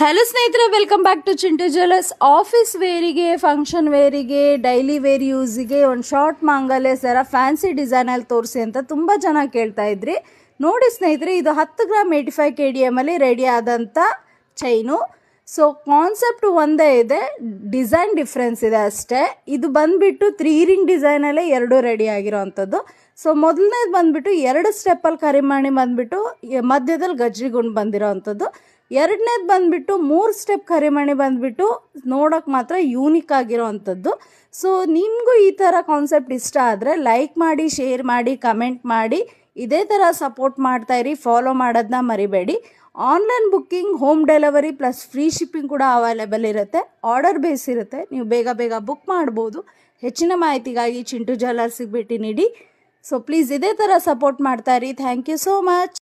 Hello ಸ್ನೇಹಿತರೆ, welcome back to Chintu jewellers. Office ವೇರಿಗೆ, function ವೇರಿಗೆ, ಡೈಲಿ ವೇರ್ ಯೂಸಿಗೆ ಒಂದು ಶಾರ್ಟ್ ಮಾಂಗಲ್ಯ ಸರ ಫ್ಯಾನ್ಸಿ ಡಿಸೈನಲ್ಲಿ ತೋರಿಸಿ ಅಂತ ತುಂಬ ಜನ ಕೇಳ್ತಾ ಇದ್ರಿ. ನೋಡಿ ಸ್ನೇಹಿತರೆ, ಇದು 10 ಗ್ರಾಮ್ 85 KDM ಅಲ್ಲಿ ರೆಡಿ ಆದಂಥ ಚೈನು. ಸೊ ಕಾನ್ಸೆಪ್ಟ್ ಒಂದೇ ಇದೆ, ಡಿಸೈನ್ ಡಿಫ್ರೆನ್ಸ್ ಇದೆ ಅಷ್ಟೇ. ಇದು ಬಂದುಬಿಟ್ಟು 3 ರಿಂಗ್ ಡಿಸೈನಲ್ಲೇ ಎರಡು ರೆಡಿ ಆಗಿರೋವಂಥದ್ದು. ಸೊ ಮೊದಲನೇದು ಬಂದುಬಿಟ್ಟು 2 ಸ್ಟೆಪ್ಪಲ್ಲಿ ಕರಿಮಣಿ ಬಂದುಬಿಟ್ಟು ಮಧ್ಯದಲ್ಲಿ ಗಜ್ರಿಗುಂಡು ಬಂದಿರೋ ಅಂಥದ್ದು. ಎರಡನೇದು ಬಂದುಬಿಟ್ಟು 3 ಸ್ಟೆಪ್ ಕರಿಮಣಿ ಬಂದುಬಿಟ್ಟು ನೋಡೋಕೆ ಮಾತ್ರ ಯೂನಿಕ್ ಆಗಿರೋ ಅಂಥದ್ದು. ಸೊ ನಿಮಗೂ ಈ ಥರ ಕಾನ್ಸೆಪ್ಟ್ ಇಷ್ಟ ಆದರೆ ಲೈಕ್ ಮಾಡಿ, ಶೇರ್ ಮಾಡಿ, ಕಮೆಂಟ್ ಮಾಡಿ. ಇದೇ ಥರ ಸಪೋರ್ಟ್ ಮಾಡ್ತಾಯಿರಿ, ಫಾಲೋ ಮಾಡೋದನ್ನ ಮರಿಬೇಡಿ. Online booking, home delivery plus free shipping ಕೂಡ ಅವೈಲೇಬಲ್ ಇರುತ್ತೆ. ಆರ್ಡರ್ ಬೇಸ್ ಇರುತ್ತೆ, ನೀವು ಬೇಗ ಬುಕ್ ಮಾಡ್ಬೋದು. ಹೆಚ್ಚಿನ ಮಾಹಿತಿಗಾಗಿ ಚಿಂಟು ಜ್ಯುವೆಲರ್ಸಿಗೆ ಭೇಟಿ ನೀಡಿ. ಸೊ ಪ್ಲೀಸ್ ಇದೇ ಥರ ಸಪೋರ್ಟ್ ಮಾಡ್ತಾಯಿರಿ. Thank you so much.